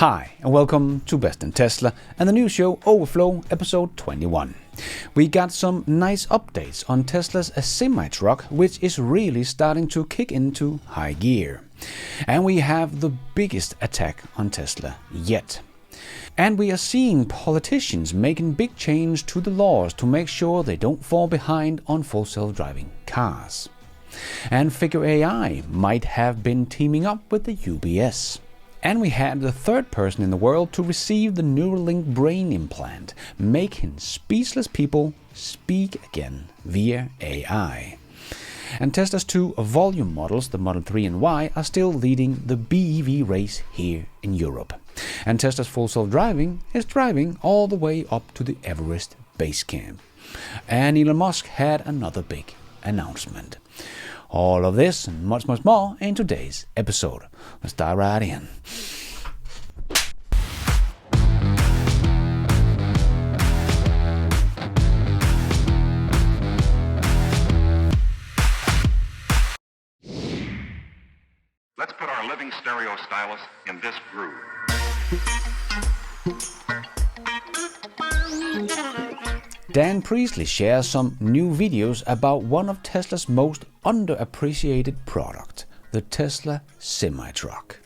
Hi, and welcome to Best in Tesla and the new show Overflow episode 21. We got some nice updates on Tesla's semi-truck, which is really starting to kick into high gear. And we have the biggest attack on Tesla yet. And we are seeing politicians making big change to the laws to make sure they don't fall behind on full self-driving cars. And Figure AI might have been teaming up with the UBS. And we had the third person in the world to receive the Neuralink brain implant, making speechless people speak again via AI. And Tesla's two volume models, the Model 3 and Y, are still leading the BEV race here in Europe. And Tesla's full self-driving is driving all the way up to the Everest base camp. And Elon Musk had another big announcement. All of this and much more in today's episode. Let's dive right in. Let's put our living stereo stylus in this groove. Dan Priestley shares some new videos about one of Tesla's most underappreciated product, the Tesla semi-truck.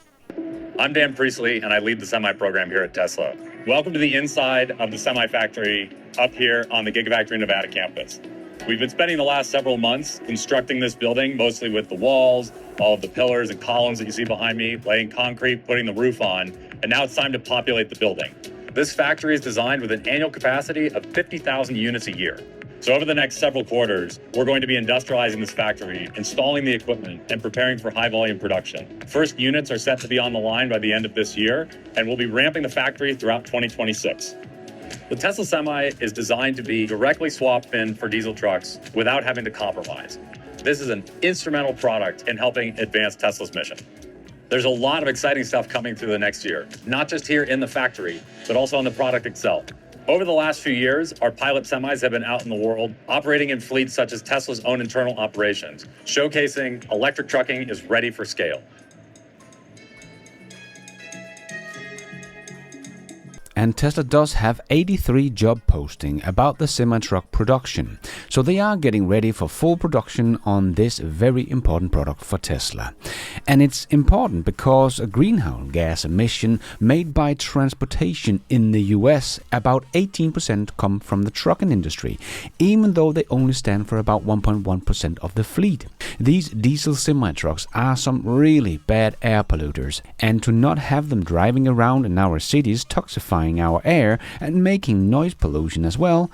I'm Dan Priestley, and I lead the semi program here at Tesla. Welcome to the inside of the semi factory up here on the Gigafactory Nevada campus. We've been spending the last several months constructing this building, mostly with the walls, all of the pillars and columns that you see behind me, laying concrete, putting the roof on, and now it's time to populate the building. This factory is designed with an annual capacity of 50,000 units a year. So over the next several quarters, we're going to be industrializing this factory, installing the equipment, and preparing for high volume production. First units are set to be on the line by the end of this year, and we'll be ramping the factory throughout 2026. The Tesla Semi is designed to be directly swapped in for diesel trucks without having to compromise. This is an instrumental product in helping advance Tesla's mission. There's a lot of exciting stuff coming through the next year, not just here in the factory, but also on the product itself. Over the last few years, our pilot semis have been out in the world, operating in fleets such as Tesla's own internal operations, showcasing electric trucking is ready for scale. And Tesla does have 83 job posting about the semi-truck production, so they are getting ready for full production on this very important product for Tesla. And it's important because a greenhouse gas emission made by transportation in the US, about 18% come from the trucking industry, even though they only stand for about 1.1% of the fleet. These diesel semi-trucks are some really bad air polluters, and to not have them driving around in our cities toxifying our air and making noise pollution as well,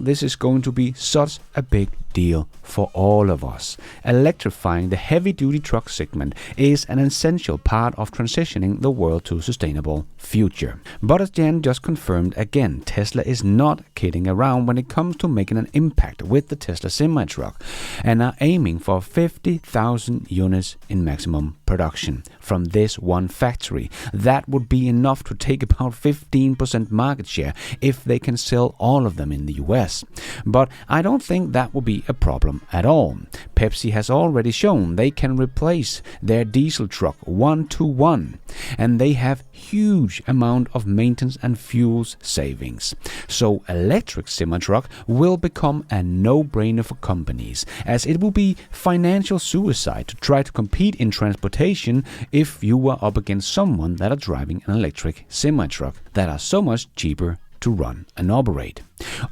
this is going to be such a big deal for all of us. Electrifying the heavy-duty truck segment is an essential part of transitioning the world to a sustainable future. But as Jan just confirmed again, Tesla is not kidding around when it comes to making an impact with the Tesla semi-truck and are aiming for 50,000 units in maximum production from this one factory. That would be enough to take about 15% market share if they can sell all of them in the US. But I don't think that will be a problem at all. Pepsi has already shown they can replace their diesel truck 1-to-1, and they have huge amount of maintenance and fuels savings. So electric semi-truck will become a no-brainer for companies, as it will be financial suicide to try to compete in transportation if you were up against someone that are driving an electric semi-truck that are so much cheaper to run and operate.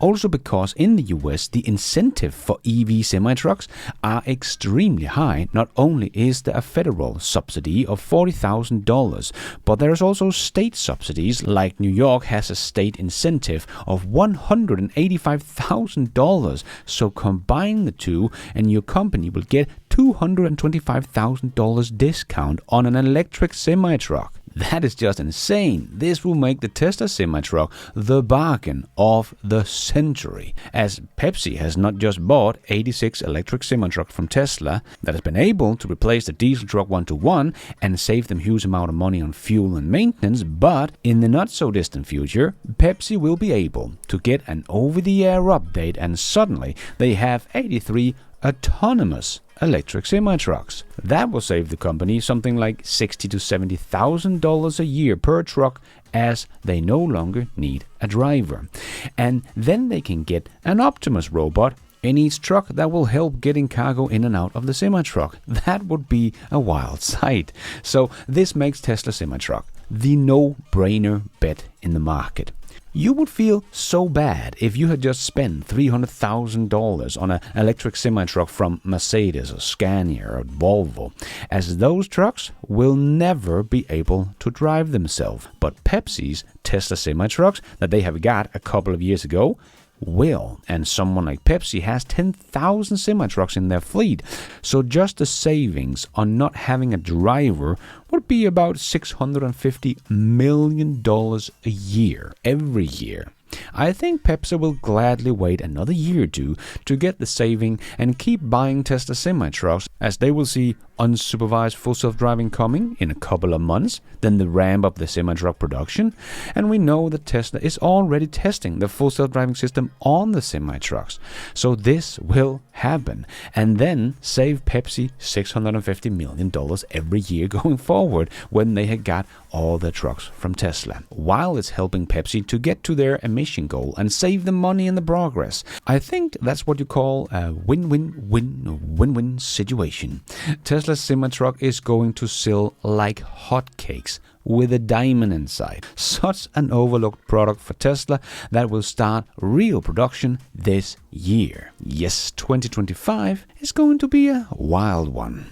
Also because in the US the incentive for EV semi-trucks are extremely high. Not only is there a federal subsidy of $40,000, but there is also state subsidies, like New York has a state incentive of $185,000. So combine the two and your company will get $225,000 discount on an electric semi-truck. That is just insane. This will make the Tesla semi-truck the bargain of the century, as Pepsi has not just bought 86 electric semi-trucks from Tesla that has been able to replace the diesel truck 1-to-1 and save them huge amount of money on fuel and maintenance, but in the not so distant future, Pepsi will be able to get an over-the-air update and suddenly they have 83 autonomous electric semi-trucks. That will save the company something like $60,000 to $70,000 a year per truck, as they no longer need a driver. And then they can get an Optimus robot in each truck that will help getting cargo in and out of the semi-truck. That would be a wild sight. So this makes Tesla semi-truck the no-brainer bet in the market. You would feel so bad if you had just spent $300,000 on an electric semi-truck from Mercedes or Scania or Volvo, as those trucks will never be able to drive themselves. But Pepsi's Tesla semi-trucks that they have got a couple of years ago will, and someone like Pepsi has 10,000 semi-trucks in their fleet. So just the savings on not having a driver would be about $650 million a year, every year. I think Pepsi will gladly wait another year or two to get the saving and keep buying Tesla semi-trucks, as they will see unsupervised full self-driving coming in a couple of months, then the ramp up the semi-truck production, and we know that Tesla is already testing the full self-driving system on the semi-trucks. So this will happen, and then save Pepsi $650 million every year going forward when they had got all their trucks from Tesla, while it's helping Pepsi to get to their emission goal and save them money in the progress. I think that's what you call a win-win-win situation. Tesla's semi-truck is going to sell like hotcakes with a diamond inside. Such an overlooked product for Tesla that will start real production this year. Yes, 2025 is going to be a wild one.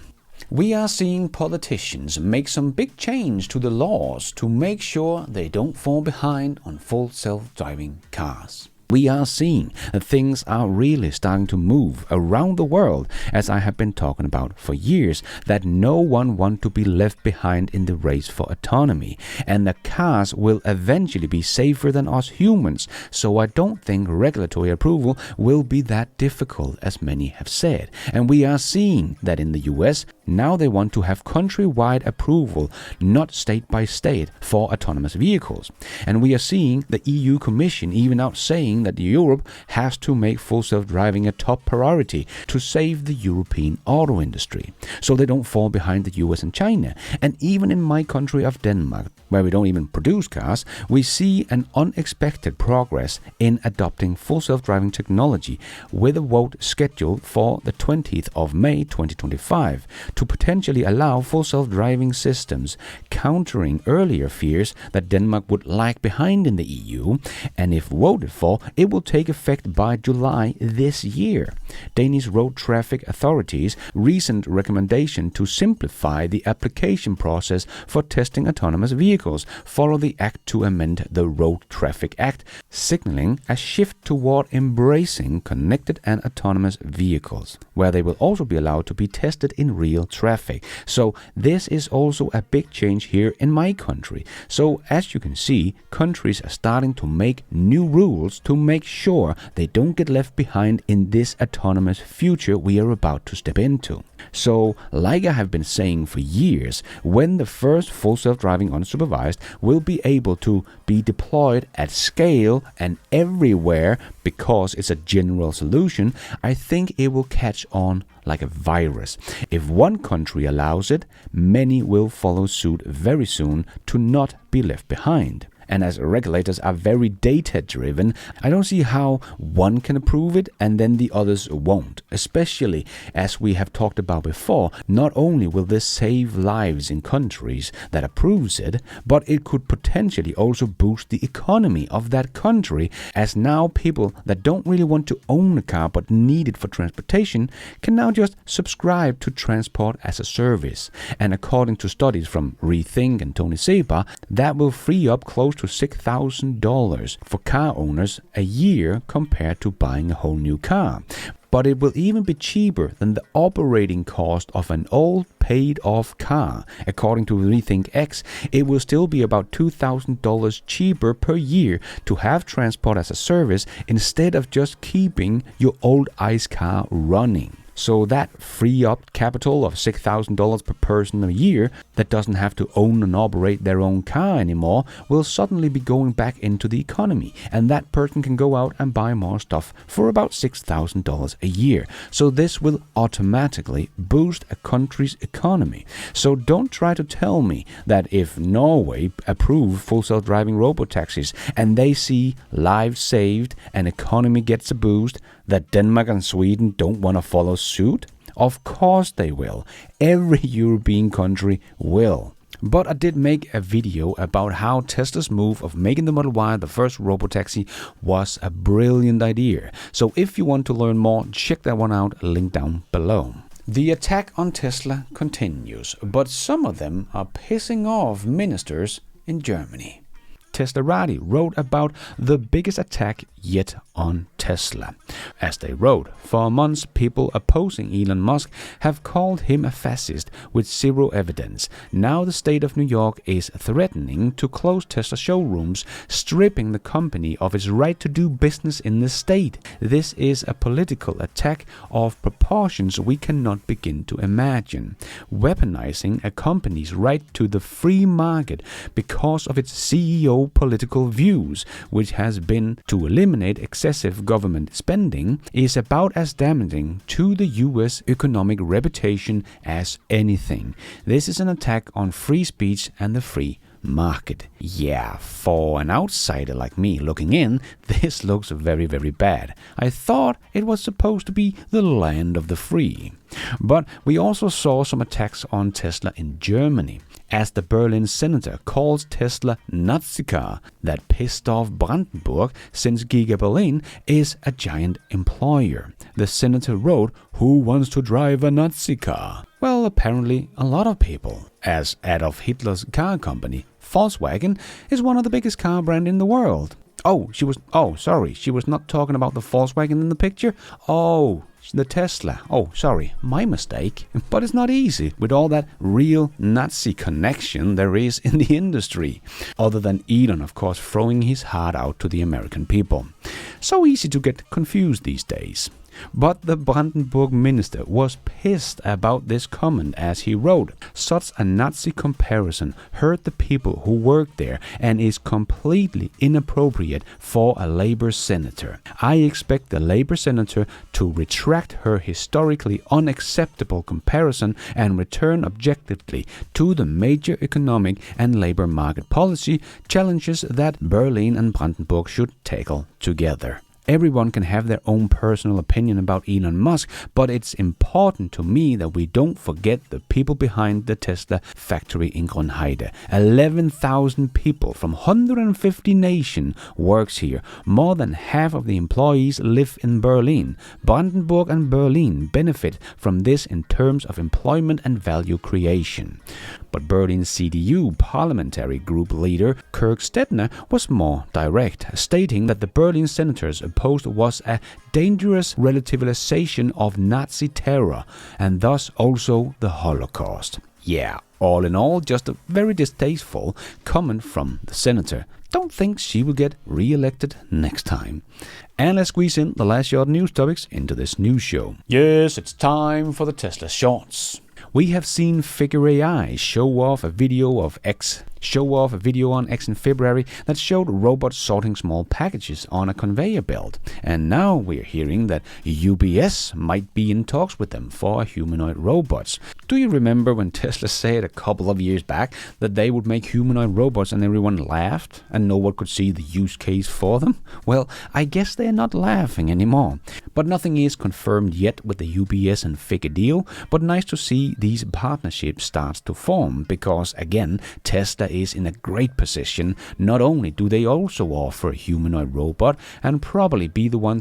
We are seeing politicians make some big change to the laws to make sure they don't fall behind on full self-driving cars. We are seeing that things are really starting to move around the world, as I have been talking about for years, that no one wants to be left behind in the race for autonomy, and the cars will eventually be safer than us humans, so I don't think regulatory approval will be that difficult as many have said. And we are seeing that in the US, now they want to have countrywide approval, not state by state, for autonomous vehicles. And we are seeing the EU Commission even out saying that Europe has to make full self-driving a top priority to save the European auto industry, so they don't fall behind the US and China. And even in my country of Denmark, where we don't even produce cars, we see an unexpected progress in adopting full self-driving technology, with a vote scheduled for the 20th of May 2025 to potentially allow full self-driving systems, countering earlier fears that Denmark would lag behind in the EU. And if voted for, it will take effect by July this year. Danish road traffic authorities' recent recommendation to simplify the application process for testing autonomous vehicles follow the act to amend the Road Traffic Act, signaling a shift toward embracing connected and autonomous vehicles, where they will also be allowed to be tested in real traffic. So this is also a big change here in my country. So as you can see, countries are starting to make new rules to make sure they don't get left behind in this autonomous future we are about to step into. So, like I have been saying for years, when the first full self-driving unsupervised will be able to be deployed at scale and everywhere because it's a general solution, I think it will catch on like a virus. If one country allows it, many will follow suit very soon to not be left behind. And as regulators are very data-driven, I don't see how one can approve it and then the others won't. Especially as we have talked about before, not only will this save lives in countries that approves it, but it could potentially also boost the economy of that country, as now people that don't really want to own a car but need it for transportation can now just subscribe to transport as a service. And according to studies from Rethink and Tony Seba, that will free up close to $6,000 for car owners a year compared to buying a whole new car. But it will even be cheaper than the operating cost of an old paid-off car. According to Rethink X, it will still be about $2,000 cheaper per year to have transport as a service instead of just keeping your old ICE car running. So that free up capital of $6,000 per person a year that doesn't have to own and operate their own car anymore will suddenly be going back into the economy, and that person can go out and buy more stuff for about $6,000 a year. So this will automatically boost a country's economy. So don't try to tell me that if Norway approve full self-driving robotaxis and they see lives saved and economy gets a boost, that Denmark and Sweden don't want to follow suit? Of course they will. Every European country will. But I did make a video about how Tesla's move of making the Model Y the first robotaxi was a brilliant idea. So if you want to learn more, check that one out, link down below. The attack on Tesla continues, but some of them are pissing off ministers in Germany. Teslarati wrote about the biggest attack yet on Tesla. As they wrote, for months people opposing Elon Musk have called him a fascist with zero evidence. Now the state of New York is threatening to close Tesla showrooms, stripping the company of its right to do business in the state. This is a political attack of proportions we cannot begin to imagine, weaponizing a company's right to the free market because of its CEO political views, which has been to eliminate excessive government spending, is about as damaging to the US economic reputation as anything. This is an attack on free speech and the free market. Yeah, for an outsider like me looking in, this looks very, very bad. I thought it was supposed to be the land of the free. But we also saw some attacks on Tesla in Germany, as the Berlin senator calls Tesla Nazi car that pissed off Brandenburg, since Giga Berlin is a giant employer. The senator wrote, "Who wants to drive a Nazi car?" Well, apparently a lot of people, as Adolf Hitler's car company, Volkswagen, is one of the biggest car brands in the world. She was not talking about the Volkswagen in the picture. The Tesla. Sorry, my mistake. But it's not easy with all that real Nazi connection there is in the industry. Other than Elon, of course, throwing his heart out to the American people. So easy to get confused these days. But the Brandenburg minister was pissed about this comment, as he wrote, "Such a Nazi comparison hurt the people who work there and is completely inappropriate for a Labour senator. I expect the Labour senator to retract her historically unacceptable comparison and return objectively to the major economic and labour market policy challenges that Berlin and Brandenburg should tackle together." Everyone can have their own personal opinion about Elon Musk, but it's important to me that we don't forget the people behind the Tesla factory in Grünheide. 11,000 people from 150 nations works here. More than half of the employees live in Berlin. Brandenburg and Berlin benefit from this in terms of employment and value creation. But Berlin's CDU parliamentary group leader Kirk Stettner was more direct, stating that the Berlin senators opposed was a dangerous relativization of Nazi terror and thus also the Holocaust. Yeah, all in all, just a very distasteful comment from the senator. Don't think she will get re-elected next time. And let's squeeze in the last short news topics into this news show. Yes, it's time for the Tesla Shorts. We have seen Figure AI show off a video on X in February that showed robots sorting small packages on a conveyor belt. And now we're hearing that UBS might be in talks with them for humanoid robots. Do you remember when Tesla said a couple of years back that they would make humanoid robots and everyone laughed and no one could see the use case for them? Well, I guess they're not laughing anymore. But nothing is confirmed yet with the UBS and Figure deal, but nice to see these partnerships start to form because, again, Tesla is in a great position. Not only do they also offer a humanoid robot and probably be the one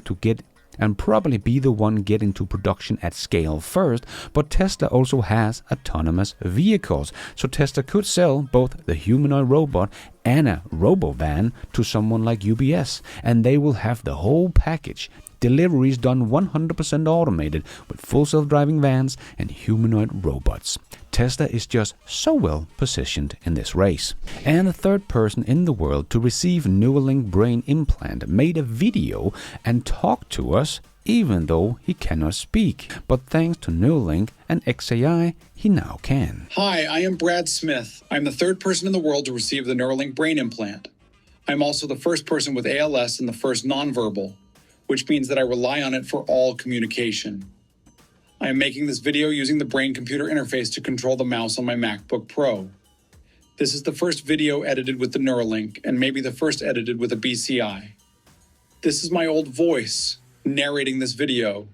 getting to production at scale first, but Tesla also has autonomous vehicles. So Tesla could sell both the humanoid robot and a robo-van to someone like UBS, and they will have the whole package. Deliveries done 100% automated with full self-driving vans and humanoid robots. Tesla is just so well positioned in this race. And the third person in the world to receive Neuralink brain implant made a video and talked to us even though he cannot speak. But thanks to Neuralink and XAI, he now can. Hi, I am Brad Smith. I'm the third person in the world to receive the Neuralink brain implant. I'm also the first person with ALS and the first nonverbal, which means that I rely on it for all communication. I am making this video using the brain-computer interface to control the mouse on my MacBook Pro. This is the first video edited with the Neuralink, and maybe the first edited with a BCI. This is my old voice narrating this video,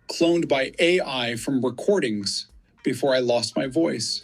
cloned by AI from recordings before I lost my voice.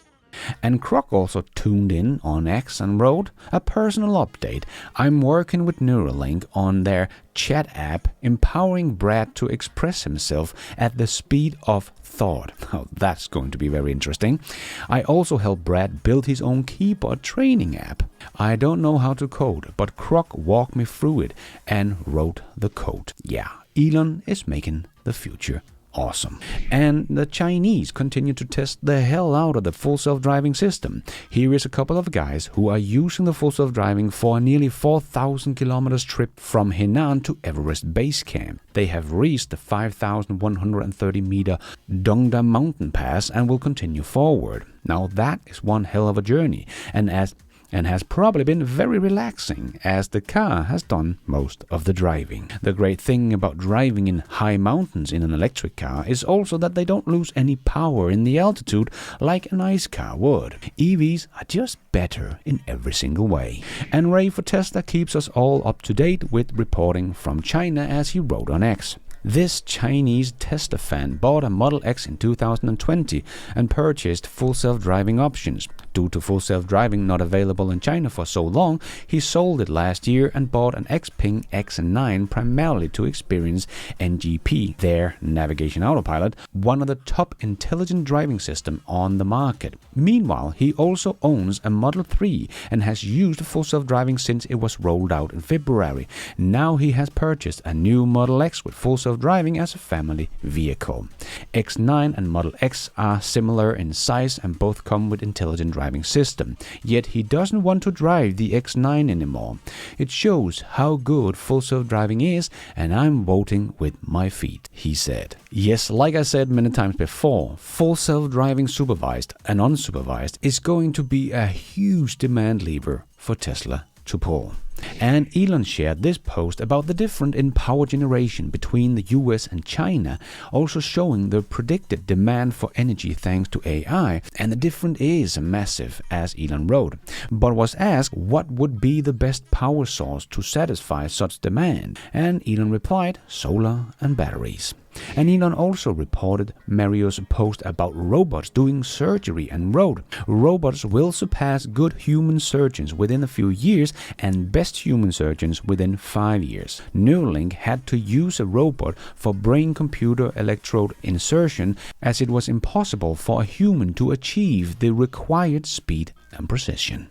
And Croc also tuned in on X and wrote a personal update. I'm working with Neuralink on their chat app, empowering Brad to express himself at the speed of thought. Oh, that's going to be very interesting. I also helped Brad build his own keyboard training app. I don't know how to code, but Croc walked me through it and wrote the code. Yeah, Elon is making the future awesome. And the Chinese continue to test the hell out of the full self-driving system. Here is a couple of guys who are using the full self-driving for a nearly 4,000 kilometers trip from Henan to Everest base camp. They have reached the 5,130 meter Dongda mountain pass and will continue forward. Now that is one hell of a journey, and has probably been very relaxing, as the car has done most of the driving. The great thing about driving in high mountains in an electric car is also that they don't lose any power in the altitude like an ICE car would. EVs are just better in every single way. And Ray for Tesla keeps us all up to date with reporting from China, as he wrote on X. This Chinese Tesla fan bought a Model X in 2020 and purchased full self-driving options. Due to full self-driving not available in China for so long, he sold it last year and bought an Xpeng X9 primarily to experience NGP, their navigation autopilot, one of the top intelligent driving system on the market. Meanwhile, he also owns a Model 3 and has used full self-driving since it was rolled out in February. Now he has purchased a new Model X with full self-driving as a family vehicle. X9 and Model X are similar in size and both come with intelligent driving system, yet he doesn't want to drive the X9 anymore. It shows how good full self-driving is, and I'm voting with my feet, he said. Yes, like I said many times before, full self-driving supervised and unsupervised is going to be a huge demand lever for Tesla to pull. And Elon shared this post about the difference in power generation between the US and China, also showing the predicted demand for energy thanks to AI, and the difference is massive, as Elon wrote, but was asked what would be the best power source to satisfy such demand, and Elon replied, solar and batteries. And Elon also reported Mario's post about robots doing surgery and wrote, robots will surpass good human surgeons within a few years and best human surgeons within 5 years. Neuralink had to use a robot for brain-computer electrode insertion, as it was impossible for a human to achieve the required speed and precision.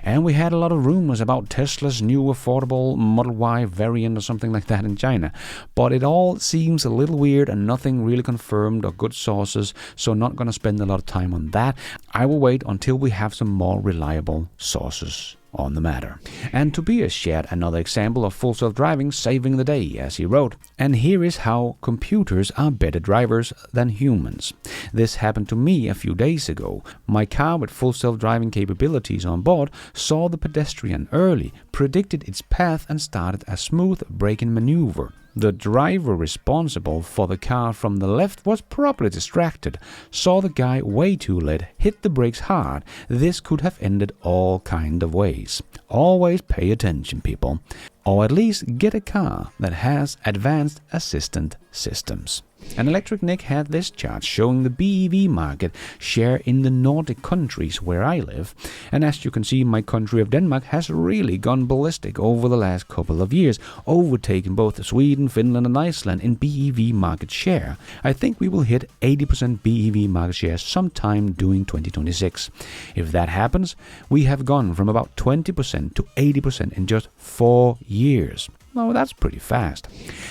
And we had a lot of rumors about Tesla's new affordable Model Y variant or something like that in China, but it all seems a little weird and nothing really confirmed or good sources, so not gonna spend a lot of time on that. I will wait until we have some more reliable sources on the matter. And Tobias shared another example of full self-driving saving the day, as he wrote, and here is how computers are better drivers than humans. This happened to me a few days ago. My car with full self-driving capabilities on board saw the pedestrian early, predicted its path and started a smooth braking maneuver. The driver responsible for the car from the left was probably distracted, saw the guy way too late, hit the brakes hard. This could have ended all kind of ways. Always pay attention, people. Or at least get a car that has advanced assistant systems. And Electric Nick had this chart showing the BEV market share in the Nordic countries where I live. And as you can see, my country of Denmark has really gone ballistic over the last couple of years, overtaking both Sweden, Finland and Iceland in BEV market share. I think we will hit 80% BEV market share sometime during 2026. If that happens, we have gone from about 20% to 80% in just 4 years. Well, that's pretty fast.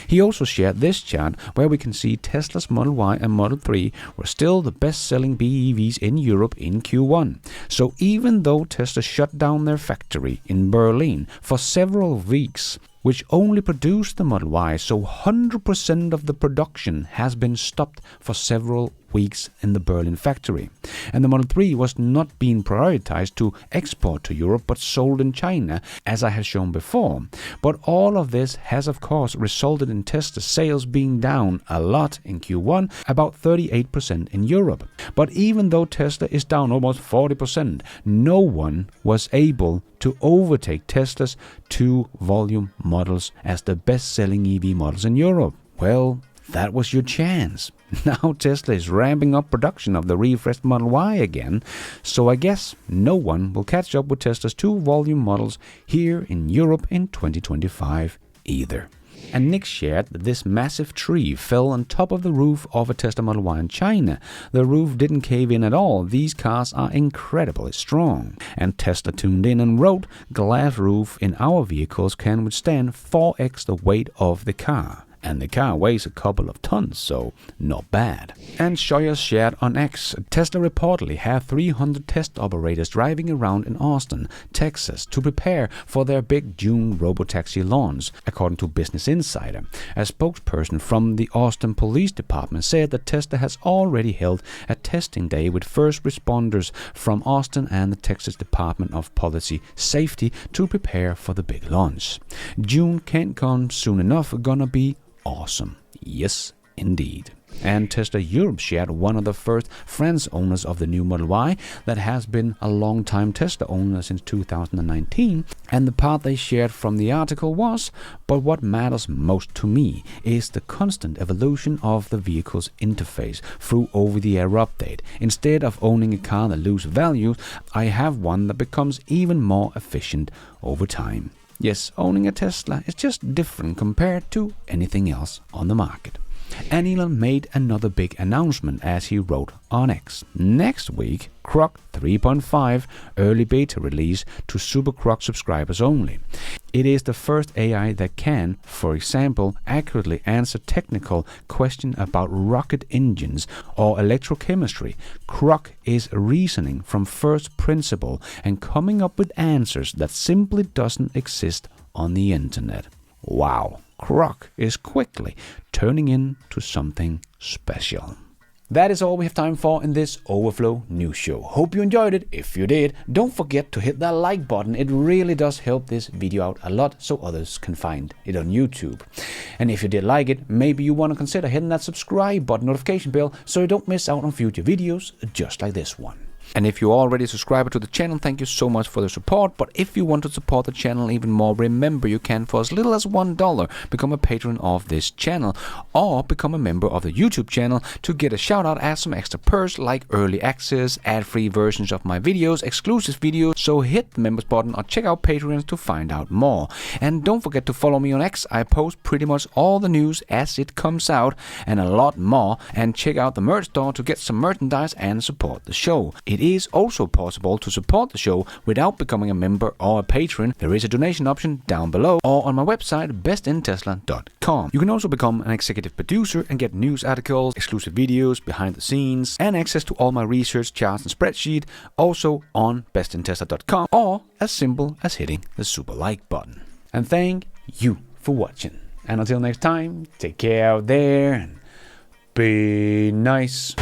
He also shared this chart where we can see Tesla's Model Y and Model 3 were still the best-selling BEVs in Europe in Q1. So even though Tesla shut down their factory in Berlin for several weeks, which only produced the Model Y, so 100% of the production has been stopped for several weeks in the Berlin factory. And the Model 3 was not being prioritized to export to Europe but sold in China, as I had shown before. But all of this has of course resulted in Tesla sales being down a lot in Q1, about 38% in Europe. But even though Tesla is down almost 40%, no one was able to overtake Tesla's 2 volume models as the best-selling EV models in Europe. Well, that was your chance. Now Tesla is ramping up production of the refreshed Model Y again, so I guess no one will catch up with Tesla's 2 volume models here in Europe in 2025 either. And Nick shared that this massive tree fell on top of the roof of a Tesla Model Y in China. The roof didn't cave in at all. These cars are incredibly strong. And Tesla tuned in and wrote, "Glass roof in our vehicles can withstand 4x the weight of the car." And the car weighs a couple of tons, so not bad. And Scheuer shared on X, Tesla reportedly have 300 test operators driving around in Austin, Texas, to prepare for their big June robotaxi launch, according to Business Insider. A spokesperson from the Austin Police Department said that Tesla has already held a testing day with first responders from Austin and the Texas Department of Policy Safety to prepare for the big launch. June can't come soon enough, gonna be awesome. Yes, indeed. And Tesla Europe shared one of the first French owners of the new Model Y that has been a long-time Tesla owner since 2019. And the part they shared from the article was, "But what matters most to me is the constant evolution of the vehicle's interface through over-the-air update. Instead of owning a car that loses value, I have one that becomes even more efficient over time." Yes, owning a Tesla is just different compared to anything else on the market. And Elon made another big announcement as he wrote on X. Next week, Croc 3.5 early beta release to Super Croc subscribers only. It is the first AI that can, for example, accurately answer technical questions about rocket engines or electrochemistry. Croc is reasoning from first principle and coming up with answers that simply doesn't exist on the internet. Wow, Croc is quickly turning into something special. That is all we have time for in this Overflow News Show. Hope you enjoyed it. If you did, don't forget to hit that like button. It really does help this video out a lot so others can find it on YouTube. And if you did like it, maybe you want to consider hitting that subscribe button, notification bell, so you don't miss out on future videos just like this one. And if you're already a subscriber to the channel, thank you so much for the support. But if you want to support the channel even more, remember you can, for as little as $1, become a patron of this channel or become a member of the YouTube channel to get a shout out as some extra perks like early access, ad-free versions of my videos, exclusive videos. So hit the members button or check out Patreon to find out more. And don't forget to follow me on X. I post pretty much all the news as it comes out and a lot more. And check out the merch store to get some merchandise and support the show. It is also possible to support the show without becoming a member or a patron. There is a donation option down below or on my website bestintesla.com. You can also become an executive producer and get news articles, exclusive videos, behind the scenes, and access to all my research charts and spreadsheet also on bestintesla.com, or as simple as hitting the super like button. And thank you for watching. And until next time, take care out there and be nice.